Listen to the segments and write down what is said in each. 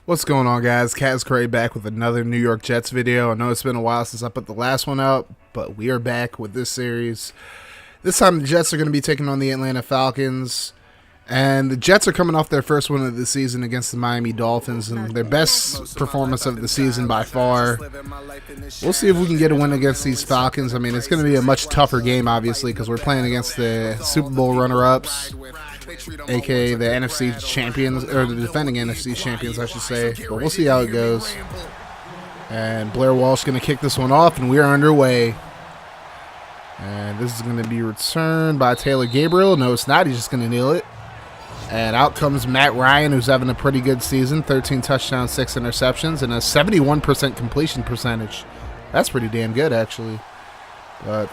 What's going on, guys? Kaz Cray back with another New York Jets video. I know it's been a while since I put the last one out, but we are back with this series. This time the Jets are going to be taking on the Atlanta Falcons, and the Jets are coming off their first win of the season against the Miami Dolphins, and their best performance of the season by far. We'll see if we can get a win against these Falcons. I mean, it's going to be a much tougher game, obviously, because we're playing against the Super Bowl runner-ups, aka the NFC champions, or the defending NFC champions, I should say. But we'll see how it goes. And Blair Walsh going to kick this one off, and we are underway. And this is going to be returned by Taylor Gabriel. No, it's not. He's just going to kneel it. And out comes Matt Ryan, who's having a pretty good season. 13 touchdowns, 6 interceptions, and a 71% completion percentage. That's pretty damn good, actually.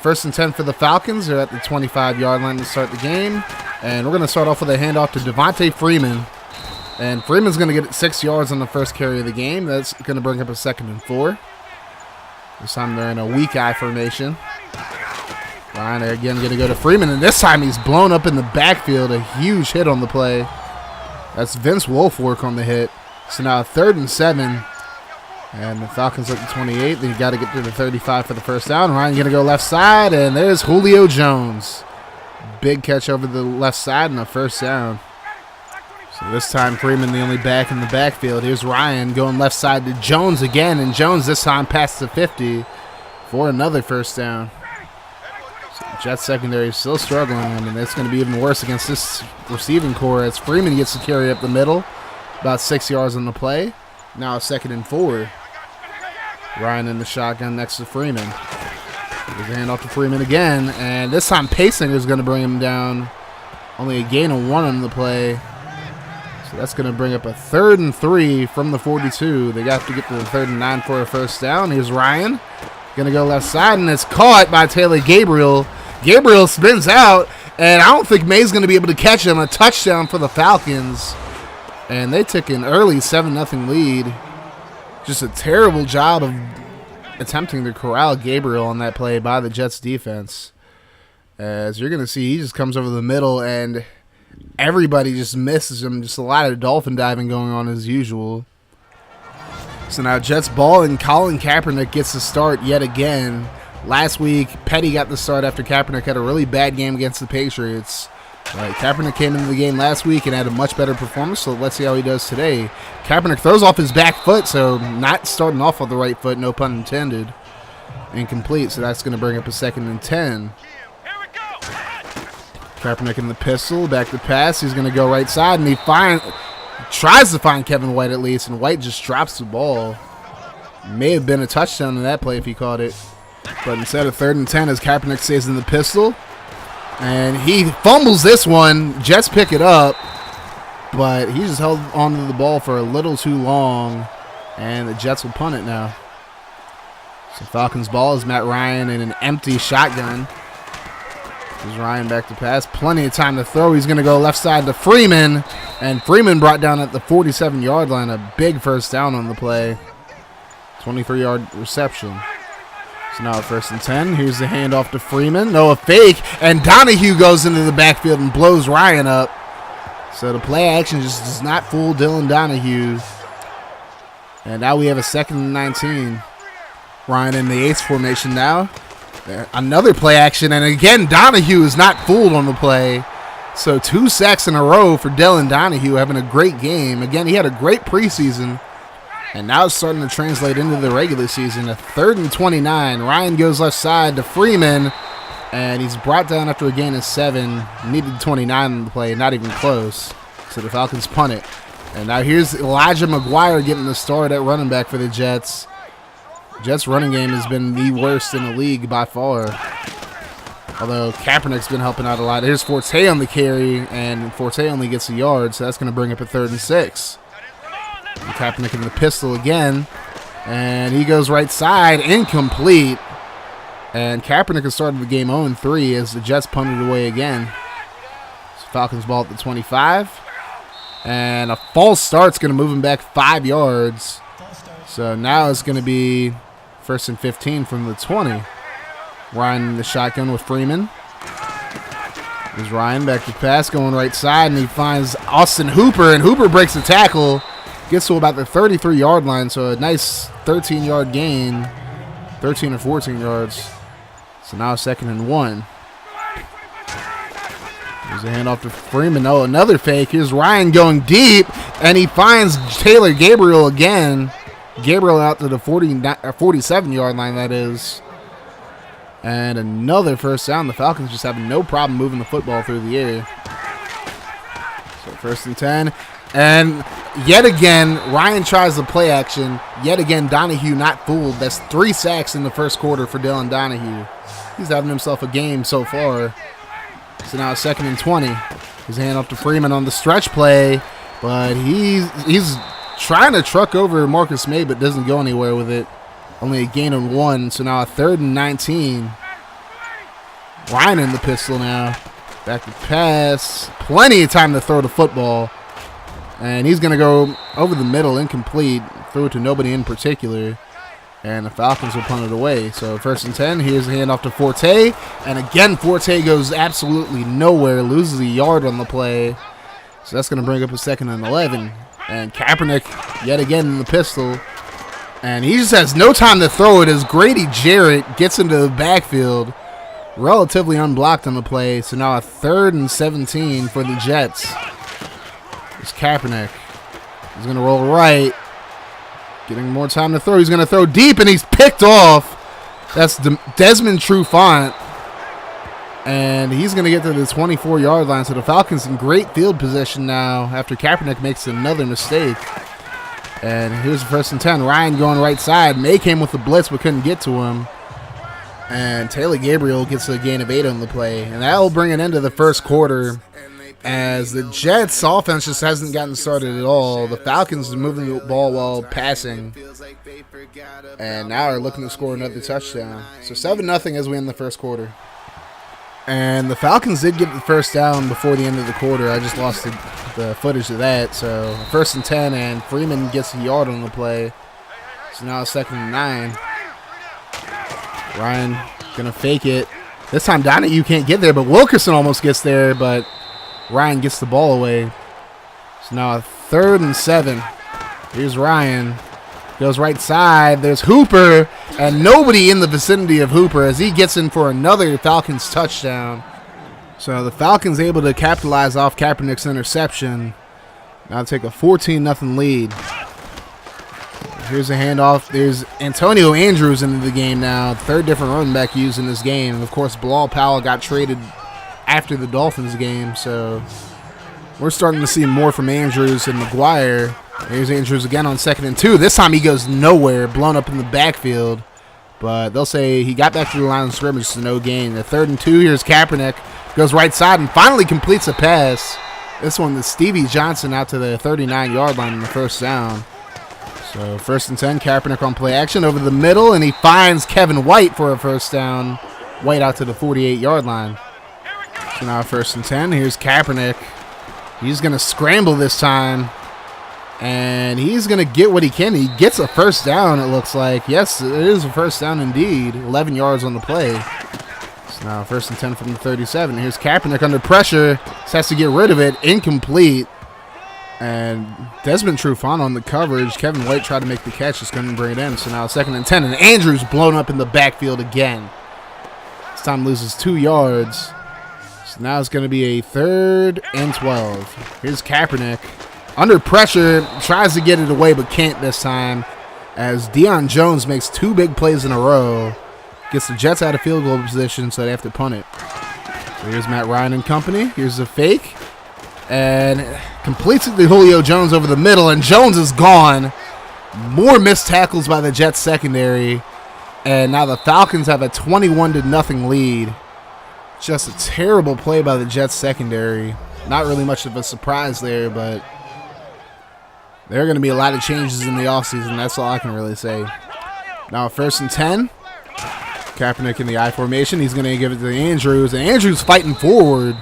First and 10 for the Falcons. They're at the 25-yard line to start the game. And we're going to start off with a handoff to Devontae Freeman. And Freeman's going to get it 6 yards on the first carry of the game. That's going to bring up a 2nd and 4. This time they're in a weak eye formation. Ryan again going to go to Freeman. And this time he's blown up in the backfield. A huge hit on the play. That's Vince Wilfork on the hit. So now 3rd and 7. And the Falcons at the 28. Then you got to get to the 35 for the first down. Ryan going to go left side. And there's Julio Jones. Big catch over the left side and a first down. So this time Freeman the only back in the backfield. Here's Ryan going left side to Jones again. And Jones this time past the 50 for another first down. So the Jets secondary is still struggling. I mean, it's going to be even worse against this receiving core as Freeman gets to carry up the middle. About 6 yards on the play. Now a 2nd and 4. Ryan in the shotgun next to Freeman. There's a handoff to Freeman again, and this time Pacing is going to bring him down. Only a gain of 1 on the play. So that's going to bring up a 3rd and 3 from the 42. They got to get to the 3rd and 9 for a first down. Here's Ryan. Going to go left side, and it's caught by Taylor Gabriel. Gabriel spins out, and I don't think May's going to be able to catch him. A touchdown for the Falcons. And they took an early 7-0 lead. Just a terrible job of attempting to corral Gabriel on that play by the Jets defense. As you're going to see, he just comes over the middle and everybody just misses him. Just a lot of dolphin diving going on as usual. So now Jets ball and Colin Kaepernick gets the start yet again. Last week, Petty got the start after Kaepernick had a really bad game against the Patriots. Kaepernick came into the game last week and had a much better performance, so let's see how he does today. Kaepernick throws off his back foot, so not starting off on the right foot, no pun intended. Incomplete, so that's going to bring up a 2nd and 10. Kaepernick in the pistol, back to pass. He's going to go right side, and he tries to find Kevin White at least, and White just drops the ball. May have been a touchdown in that play if he caught it. But instead of 3rd and 10, as Kaepernick stays in the pistol. And he fumbles this one. Jets pick it up. But he just held onto the ball for a little too long. And the Jets will punt it now. So Falcons ball is Matt Ryan in an empty shotgun. There's Ryan back to pass. Plenty of time to throw. He's going to go left side to Freeman. And Freeman brought down at the 47-yard line. A big first down on the play. 23-yard reception. So now 1st and 10. Here's the handoff to Freeman. No, a fake. And Donahue goes into the backfield and blows Ryan up. So the play action just does not fool Dylan Donahue. And now we have a 2nd and 19. Ryan in the ace formation now. Another play action. And again, Donahue is not fooled on the play. So 2 sacks in a row for Dylan Donahue, having a great game. Again, he had a great preseason. And now it's starting to translate into the regular season. A 3rd and 29. Ryan goes left side to Freeman. And he's brought down after a gain of 7. Needed 29 on the play. Not even close. So the Falcons punt it. And now here's Elijah McGuire getting the start at running back for the Jets. Jets running game has been the worst in the league by far. Although Kaepernick's been helping out a lot. Here's Forte on the carry. And Forte only gets a yard. So that's going to bring up a 3rd and 6. Kaepernick in the pistol again. And he goes right side. Incomplete. And Kaepernick has started the game 0-3 as the Jets punted away again. So Falcons ball at the 25. And a false start's going to move him back 5 yards. So now it's going to be 1st and 15 from the 20. Ryan in the shotgun with Freeman. There's Ryan back to pass, going right side, and he finds Austin Hooper, and Hooper breaks the tackle. Gets to about the 33-yard line, so a nice 13-yard gain, 13 or 14 yards. So now 2nd and 1. There's a handoff to Freeman. Oh, another fake. Here's Ryan going deep, and he finds Taylor Gabriel again. Gabriel out to the 47-yard line, that is. And another first down. The Falcons just have no problem moving the football through the air. So 1st and 10. And yet again, Ryan tries the play action. Yet again, Donahue not fooled. That's 3 sacks in the first quarter for Dylan Donahue. He's having himself a game so far. So now 2nd and 20. His hand off to Freeman on the stretch play, but he's trying to truck over Marcus May, but doesn't go anywhere with it. Only a gain of 1. So now a 3rd and 19. Ryan in the pistol now. Back to pass. Plenty of time to throw the football. And he's going to go over the middle, incomplete. Throw it to nobody in particular. And the Falcons will punt it away. So 1st and 10. Here's the handoff to Forte. And again, Forte goes absolutely nowhere. Loses a yard on the play. So that's going to bring up a 2nd and 11. And Kaepernick yet again in the pistol. And he just has no time to throw it as Grady Jarrett gets into the backfield. Relatively unblocked on the play. So now a 3rd and 17 for the Jets. It's Kaepernick. He's going to roll right. Getting more time to throw. He's going to throw deep, and he's picked off. That's Desmond Trufant. And he's going to get to the 24-yard line. So the Falcons in great field position now after Kaepernick makes another mistake. And here's the 1st and 10. Ryan going right side. May came with the blitz but couldn't get to him. And Taylor Gabriel gets a gain of 8 on the play. And that will bring an end to the first quarter, as the Jets' offense just hasn't gotten started at all. The Falcons are moving the ball while passing, and now are looking to score another touchdown. So 7-0 as we end the first quarter. And the Falcons did get the first down before the end of the quarter. I just lost the footage of that. So 1st and 10, and Freeman gets a yard on the play. So now 2nd and 9. Ryan going to fake it. This time Donahue can't get there, but Wilkerson almost gets there, but Ryan gets the ball away. So now a 3rd and 7. Here's Ryan. Goes right side. There's Hooper, and nobody in the vicinity of Hooper as he gets in for another Falcons touchdown. So the Falcons able to capitalize off Kaepernick's interception. Now take a 14-0 lead. Here's a handoff. There's Antonio Andrews into the game now. 3rd different running back used in this game. Of course, Bilal Powell got traded after the Dolphins game, so we're starting to see more from Andrews and McGuire. Here's Andrews again on 2nd and 2. This time he goes nowhere, blown up in the backfield, but they'll say he got back to the line of scrimmage, so no gain. The 3rd and 2, here's Kaepernick, goes right side and finally completes a pass. This one to Stevie Johnson out to the 39-yard line in the first down. So 1st and 10, Kaepernick on play action over the middle, and he finds Kevin White for a first down. White out to the 48-yard line. So now 1st and 10. Here's Kaepernick. He's going to scramble this time, and he's going to get what he can. He gets a first down, it looks like. Yes, it is a first down indeed. 11 yards on the play. So now 1st and 10 from the 37. Here's Kaepernick under pressure. Just has to get rid of it. Incomplete. And Desmond Trufant on the coverage. Kevin White tried to make the catch, just couldn't bring it in. So now 2nd and 10, and Andrews blown up in the backfield again. This time loses 2 yards. So now it's going to be a 3rd and 12. Here's Kaepernick. Under pressure, tries to get it away, but can't this time, as Deion Jones makes 2 big plays in a row. Gets the Jets out of field goal position, so they have to punt it. So here's Matt Ryan and company. Here's the fake. And completes it to Julio Jones over the middle, and Jones is gone. More missed tackles by the Jets secondary. And now the Falcons have a 21-0 lead. Just a terrible play by the Jets secondary. Not really much of a surprise there, but there are going to be a lot of changes in the offseason. That's all I can really say. Now 1st and 10. Kaepernick in the I formation. He's going to give it to Andrews, and Andrews fighting forward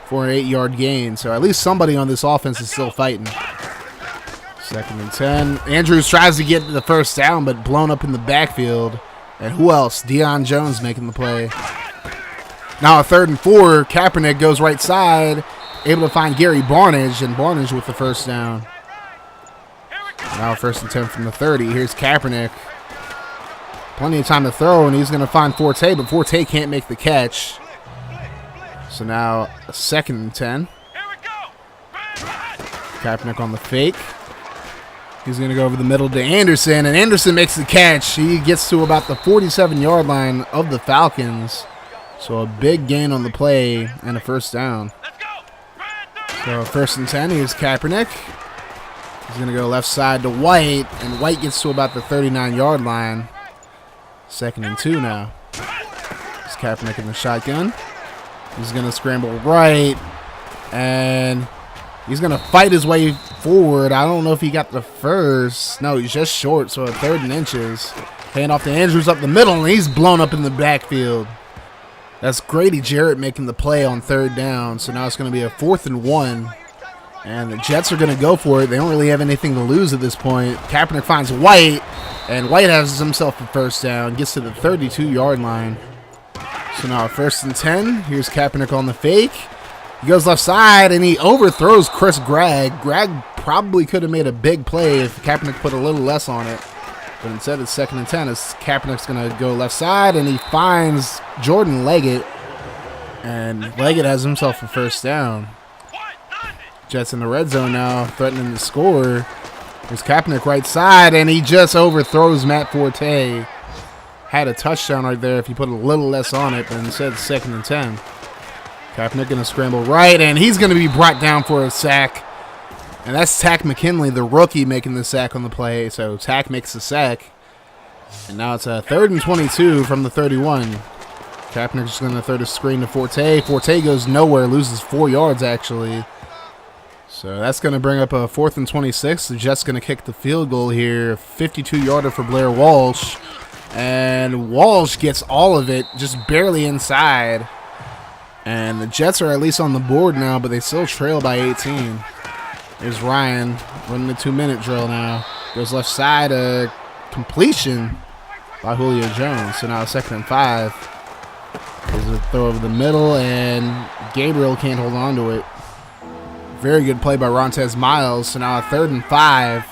for an 8-yard gain. So at least somebody on this offense is still fighting. 2nd and 10. Andrews tries to get the first down, but blown up in the backfield. And who else? Deion Jones making the play. Now a 3rd and 4. Kaepernick goes right side, able to find Gary Barnage, and Barnage with the first down. Now 1st and 10 from the 30. Here's Kaepernick. Plenty of time to throw, and he's going to find Forte, but Forte can't make the catch. So now a 2nd and 10. Kaepernick on the fake. He's going to go over the middle to Anderson, and Anderson makes the catch. He gets to about the 47-yard line of the Falcons. So a big gain on the play and a 1st down. So 1st and 10, here's Kaepernick. He's going to go left side to White, and White gets to about the 39-yard line. 2nd and 2 now. It's Kaepernick in the shotgun. He's going to scramble right, and he's going to fight his way forward. I don't know if he got the first. No, he's just short, so a 3rd and inches. Hand off to Andrews up the middle, and he's blown up in the backfield. That's Grady Jarrett making the play on 3rd down, so now it's going to be a 4th and 1. And the Jets are going to go for it. They don't really have anything to lose at this point. Kaepernick finds White, and White has himself a 1st down, gets to the 32-yard line. So now 1st and 10. Here's Kaepernick on the fake. He goes left side, and he overthrows Chris Gregg. Gregg probably could have made a big play if Kaepernick put a little less on it. But instead, it's 2nd and 10 as Kaepernick's going to go left side, and he finds Jordan Leggett. And Leggett has himself a 1st down. Jets in the red zone now, threatening to score. There's Kaepernick right side, and he just overthrows Matt Forte. Had a touchdown right there if he put a little less on it, but instead, 2nd and 10. Kaepernick going to scramble right, and he's going to be brought down for a sack. And that's Tack McKinley, the rookie, making the sack on the play. So Tack makes the sack. And now it's a 3rd and 22 from the 31. Kaepernick's just going to throw the screen to Forte. Forte goes nowhere, loses 4 yards, actually. So that's going to bring up a 4th and 26. The Jets going to kick the field goal here. 52-yarder for Blair Walsh. And Walsh gets all of it, just barely inside. And the Jets are at least on the board now, but they still trail by 18. There's Ryan running the 2-minute drill now. Goes left side, a completion by Julio Jones. So now 2nd and 5. There's a throw over the middle, and Gabriel can't hold on to it. Very good play by Rontez Miles. So now a 3rd and 5.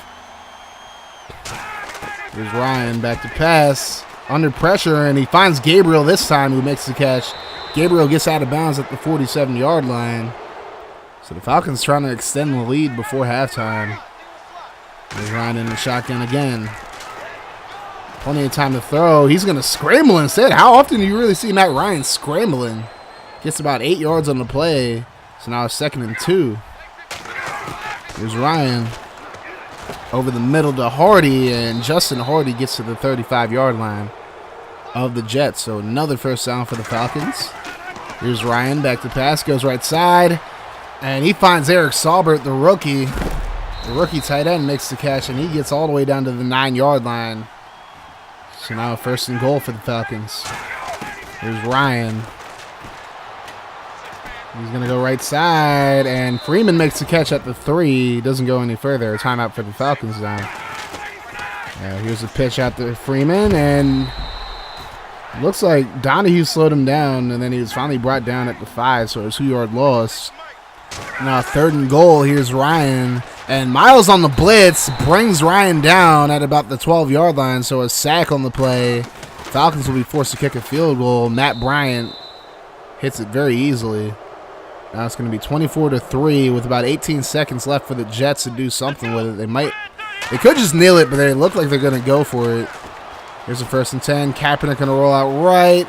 There's Ryan back to pass. Under pressure, and he finds Gabriel this time, who makes the catch. Gabriel gets out of bounds at the 47-yard line. So the Falcons trying to extend the lead before halftime. There's Ryan in the shotgun again. Plenty of time to throw. He's going to scramble instead. How often do you really see Matt Ryan scrambling? Gets about 8 yards on the play. So now it's 2nd and 2. There's Ryan over the middle to Hardy, and Justin Hardy gets to the 35-yard line of the Jets. So another 1st down for the Falcons. Here's Ryan back to pass, goes right side, and he finds Eric Saubert, the rookie. The rookie tight end makes the catch, and he gets all the way down to the 9-yard line. So now 1st and goal for the Falcons. Here's Ryan. He's going to go right side, and Freeman makes the catch at the 3. Doesn't go any further. Timeout for the Falcons now. Here's a pitch out to Freeman, and looks like Donahue slowed him down, and then he was finally brought down at the 5, so a 2-yard loss. Now 3rd and goal. Here's Ryan, and Miles on the blitz brings Ryan down at about the 12-yard line, so a sack on the play. Falcons will be forced to kick a field goal. Matt Bryant hits it very easily. Now it's going to be 24-3 with about 18 seconds left for the Jets to do something with it. They could just kneel it, but they look like they're going to go for it. Here's a 1st and 10. Kaepernick going to roll out right,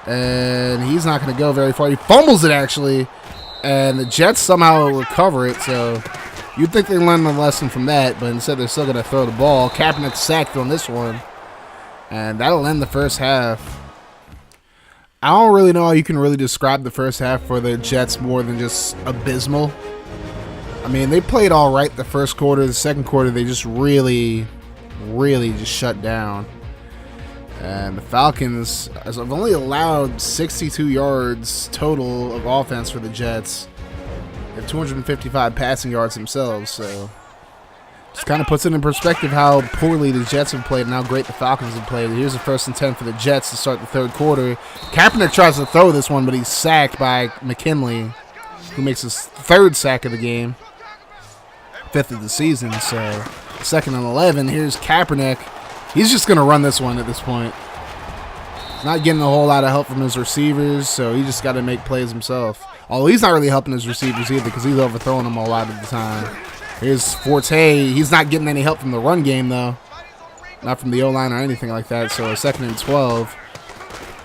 and he's not going to go very far. He fumbles it, actually, and the Jets somehow recover it. So you'd think they learned the lesson from that, but instead they're still going to throw the ball. Kaepernick sacked on this one, and that'll end the 1st half. I don't really know how you can really describe the 1st half for the Jets more than just abysmal. I mean, they played all right the 1st quarter. The 2nd quarter, they just really just shut down. And the Falcons have only allowed 62 yards total of offense for the Jets. They have 255 passing yards themselves, so just kind of puts it in perspective how poorly the Jets have played and how great the Falcons have played. Here's a 1st and 10 for the Jets to start the 3rd quarter. Kaepernick tries to throw this one, but he's sacked by McKinley, who makes his 3rd sack of the game, 5th of the season. So 2nd and 11. Here's Kaepernick. He's just going to run this one at this point. He's not getting a whole lot of help from his receivers, so he just got to make plays himself. Although he's not really helping his receivers either because he's overthrowing them a lot of the time. Here's Forte. He's not getting any help from the run game, though. Not from the O-line or anything like that. So 2nd and 12.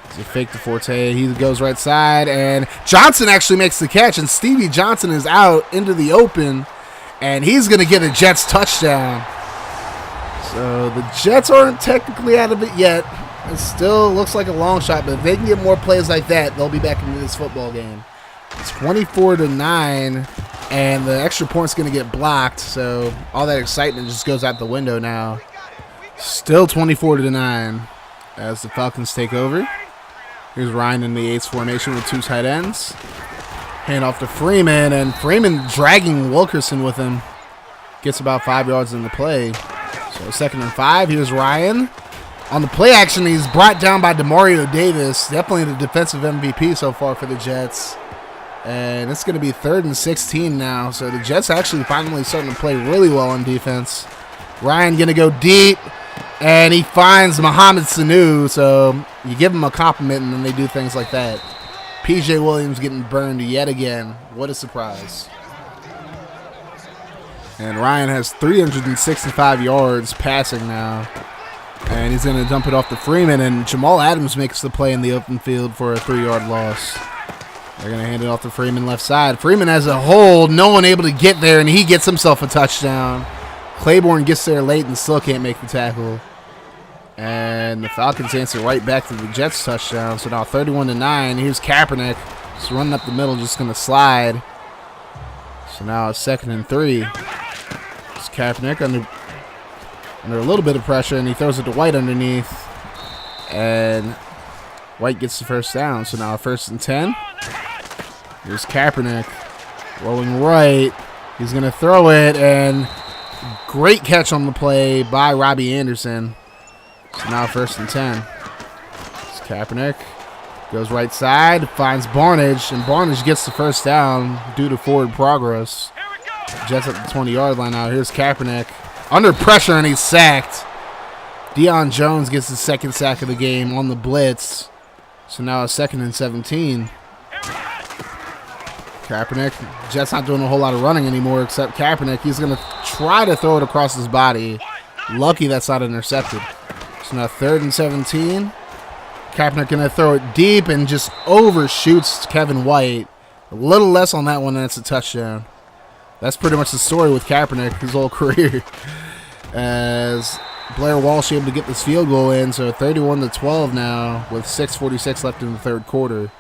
It's a fake to Forte. He goes right side, and Johnson actually makes the catch, and Stevie Johnson is out into the open, and he's going to get a Jets touchdown. So the Jets aren't technically out of it yet. It still looks like a long shot, but if they can get more plays like that, they'll be back into this football game. It's 24-9, and the extra point's going to get blocked, so all that excitement just goes out the window now. Still 24-9 as the Falcons take over. Here's Ryan in the 8s formation with 2 tight ends. Hand off to Freeman, and Freeman dragging Wilkerson with him. Gets about 5 yards in the play. So 2nd and 5. Here's Ryan. On the play action, he's brought down by Demario Davis. Definitely the defensive MVP so far for the Jets. And it's going to be 3rd and 16 now. So the Jets actually finally starting to play really well on defense. Ryan going to go deep. And he finds Mohamed Sanu, so you give him a compliment, and then they do things like that. P.J. Williams getting burned yet again. What a surprise. And Ryan has 365 yards passing now. And he's going to dump it off to Freeman, and Jamal Adams makes the play in the open field for a 3-yard loss. They're going to hand it off to Freeman left side. Freeman has a hold, no one able to get there, and he gets himself a touchdown. Claiborne gets there late and still can't make the tackle. And the Falcons answer right back to the Jets touchdown. So now 31-9. Here's Kaepernick. Just running up the middle, just going to slide. So now it's 2nd and 3. It's Kaepernick under a little bit of pressure, and he throws it to White underneath. And White gets the first down. So now 1st and 10. Here's Kaepernick rolling right. He's going to throw it, and great catch on the play by Robbie Anderson. So now 1st and 10. It's Kaepernick. Goes right side, finds Barnage, and Barnage gets the first down due to forward progress. Jets at the 20-yard line now. Here's Kaepernick. Under pressure, and he's sacked. Deion Jones gets the 2nd sack of the game on the blitz. So now it's 2nd and 17. Kaepernick. Jets not doing a whole lot of running anymore except Kaepernick. He's going to try to throw it across his body. Lucky that's not intercepted. So now 3rd and 17. Kaepernick going to throw it deep and just overshoots Kevin White. A little less on that one, and it's a touchdown. That's pretty much the story with Kaepernick his whole career. As Blair Walsh able to get this field goal in, so 31-12 now with 6:46 left in the 3rd quarter.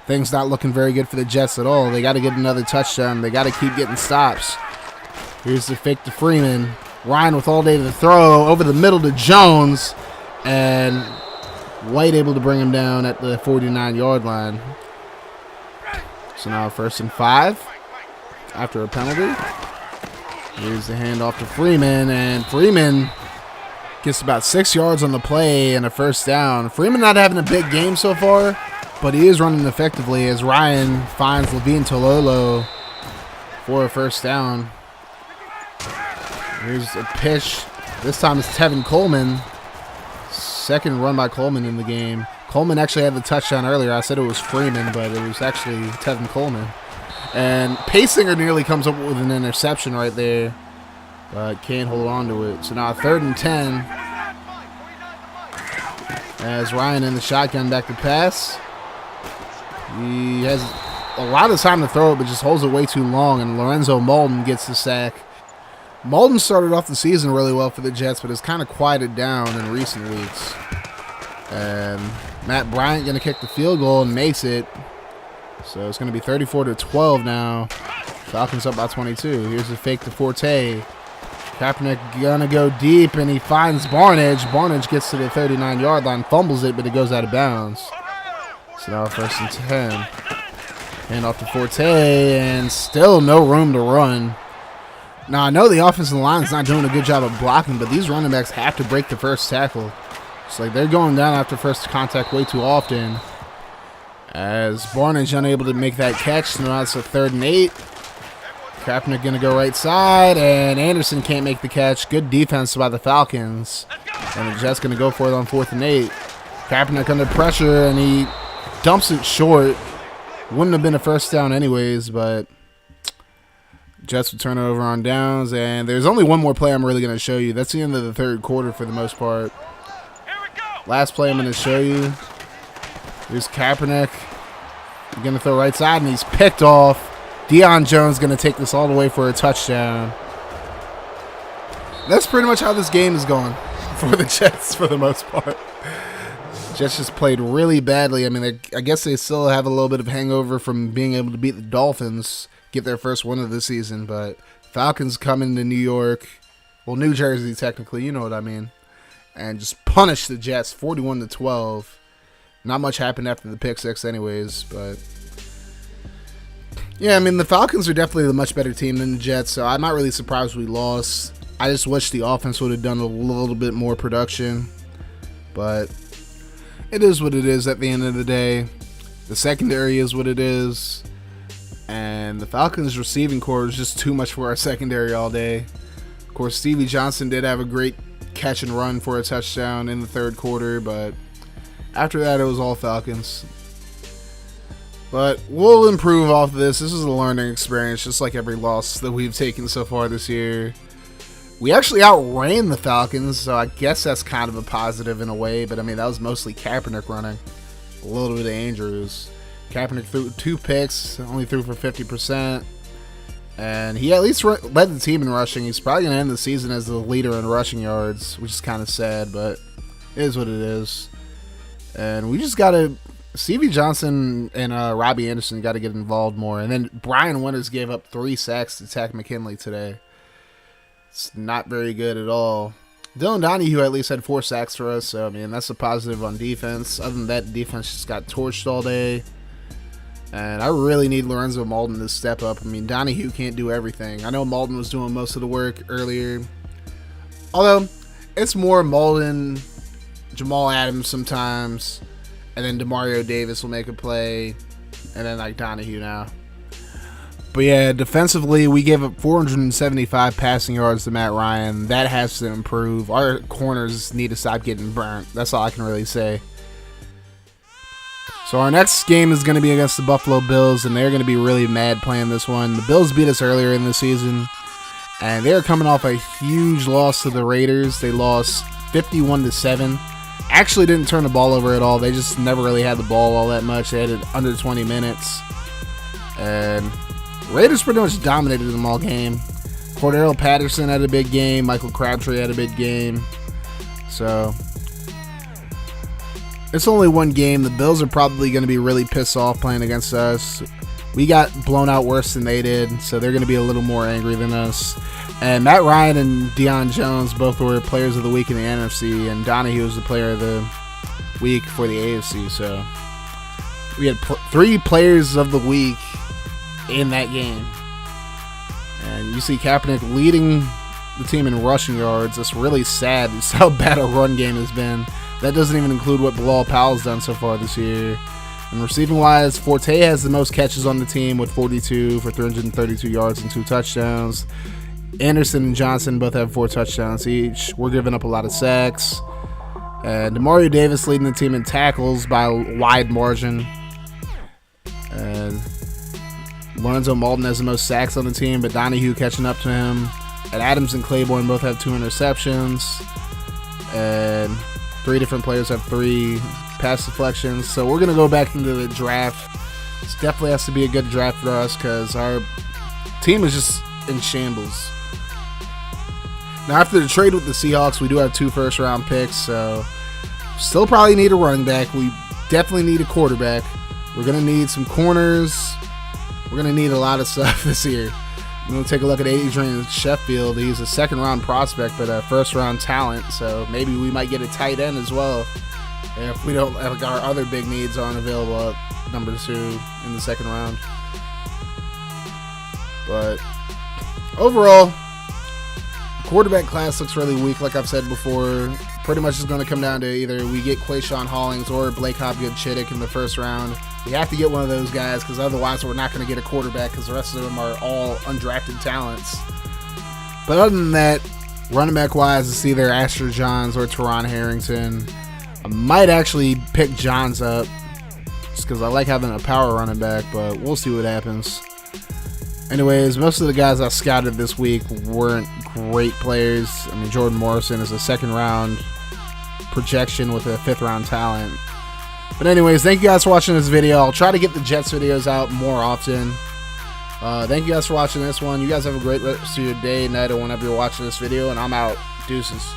Things not looking very good for the Jets at all. They got to get another touchdown. They got to keep getting stops. Here's the fake to Freeman. Ryan with all day to throw over the middle to Jones. And White able to bring him down at the 49-yard line. So now 1st and 5 after a penalty. Here's the handoff to Freeman. And Freeman gets about 6 yards on the play and a first down. Freeman not having a big game so far, but he is running effectively as Ryan finds Levine Tololo for a first down. Here's a pitch. This time it's Tevin Coleman. 2nd run by Coleman in the game. Coleman actually had the touchdown earlier. I said it was Freeman, but it was actually Tevin Coleman. And Paysinger nearly comes up with an interception right there, but can't hold on to it. So now 3rd and 10. As Ryan in the shotgun back to pass. He has a lot of time to throw it, but just holds it way too long, and Lorenzo Malden gets the sack. Malden started off the season really well for the Jets, but has kind of quieted down in recent weeks. And Matt Bryant going to kick the field goal and makes it. So it's going to be 34-12 now. Falcons up by 22. Here's the fake to Forte. Kaepernick going to go deep, and he finds Barnage. Barnage gets to the 39-yard line, fumbles it, but it goes out of bounds. So now 1st and 10. Hand off to Forte, and still no room to run. Now, I know the offensive line is not doing a good job of blocking, but these running backs have to break the first tackle. It's like they're going down after first contact way too often. As Barnage unable to make that catch, so now it's a 3rd and 8. Kaepernick going to go right side, and Anderson can't make the catch. Good defense by the Falcons. And the Jets going to go for it on 4th and 8. Kaepernick under pressure, and he dumps it short. Wouldn't have been a first down anyways, but Jets would turn it over on downs. And there's only one more play I'm really going to show you. That's the end of the third quarter for the most part. Last play I'm going to show you. Here's Kaepernick. He's going to throw right side, and he's picked off. Deion Jones going to take this all the way for a touchdown. That's pretty much how this game is going for the Jets for the most part. Jets just played really badly. I mean, I guess they still have a little bit of hangover from being able to beat the Dolphins, get their first win of the season. But Falcons come into New York, well, New Jersey technically, you know what I mean, and just punish the Jets 41-12. Not much happened after the pick six anyways, but yeah, I mean, the Falcons are definitely the much better team than the Jets, so I'm not really surprised we lost. I just wish the offense would have done a little bit more production, but it is what it is at the end of the day. The secondary is what it is, and the Falcons' receiving core is just too much for our secondary all day. Of course, Stevie Johnson did have a great catch and run for a touchdown in the third quarter, but after that, it was all Falcons. But we'll improve off of this. This is a learning experience, just like every loss that we've taken so far this year. We actually outran the Falcons, so I guess that's kind of a positive in a way. But, I mean, that was mostly Kaepernick running. A little bit of Andrews. Kaepernick threw 2 picks, only threw for 50%. And he at least led the team in rushing. He's probably going to end the season as the leader in rushing yards, which is kind of sad, but it is what it is. And we just got to... Stevie Johnson and Robbie Anderson got to get involved more. And then Brian Winters gave up 3 sacks to Takk McKinley today. It's not very good at all. Dylan Donahue at least had 4 sacks for us, so I mean that's a positive on defense. Other than that, defense just got torched all day. And I really need Lorenzo Malden to step up. I mean, Donahue can't do everything. I know Malden was doing most of the work earlier. Although, it's more Malden, Jamal Adams sometimes, and then Demario Davis will make a play, and then like Donahue now. But yeah, defensively, we gave up 475 passing yards to Matt Ryan. That has to improve. Our corners need to stop getting burnt. That's all I can really say. So our next game is going to be against the Buffalo Bills, and they're going to be really mad playing this one. The Bills beat us earlier in the season, and they're coming off a huge loss to the Raiders. They lost 51-7. Actually didn't turn the ball over at all. They just never really had the ball all that much. They had it under 20 minutes. And Raiders pretty much dominated them all game. Cordero Patterson had a big game. Michael Crabtree had a big game. So it's only one game. The Bills are probably going to be really pissed off playing against us. We got blown out worse than they did, so they're going to be a little more angry than us. And Matt Ryan and Deion Jones both were players of the week in the NFC, and Donahue was the player of the week for the AFC. So we had 3 players of the week in that game. And you see Kaepernick leading the team in rushing yards. It's really sad. It's how bad our run game has been. That doesn't even include what Bilal Powell's done so far this year. And receiving-wise, Forte has the most catches on the team with 42 for 332 yards and 2 touchdowns. Anderson and Johnson both have 4 touchdowns each. We're giving up a lot of sacks. And Demario Davis leading the team in tackles by a wide margin. And Lorenzo Malden has the most sacks on the team, but Donahue catching up to him. And Adams and Claiborne both have 2 interceptions. And 3 different players have 3 pass deflections. So we're going to go back into the draft. This definitely has to be a good draft for us because our team is just in shambles. Now, after the trade with the Seahawks, we do have 2 first-round picks, so still probably need a running back. We definitely need a quarterback. We're going to need some corners. We're going to need a lot of stuff this year. I'm going to take a look at Adrian Sheffield. He's a second-round prospect, but a first-round talent, so maybe we might get a tight end as well if we don't, if our other big needs aren't available at number 2 in the second round. But overall, quarterback class looks really weak, like I've said before. Pretty much is going to come down to either we get Quayshawn Hollings or Blake Hopgood-Chittick in the first round. We have to get one of those guys because otherwise we're not going to get a quarterback because the rest of them are all undrafted talents. But other than that, running back wise, it's either Asher Johns or Teron Harrington. I might actually pick Johns up just because I like having a power running back, but we'll see what happens. Anyways, most of the guys I scouted this week weren't great players. I mean, Jordan Morrison is a second round projection with a 5th round talent. But anyways, thank you guys for watching this video. I'll try to get the Jets videos out more often. Thank you guys for watching this one. You guys have a great rest of your day, night, or whenever you're watching this video, and I'm out. Deuces.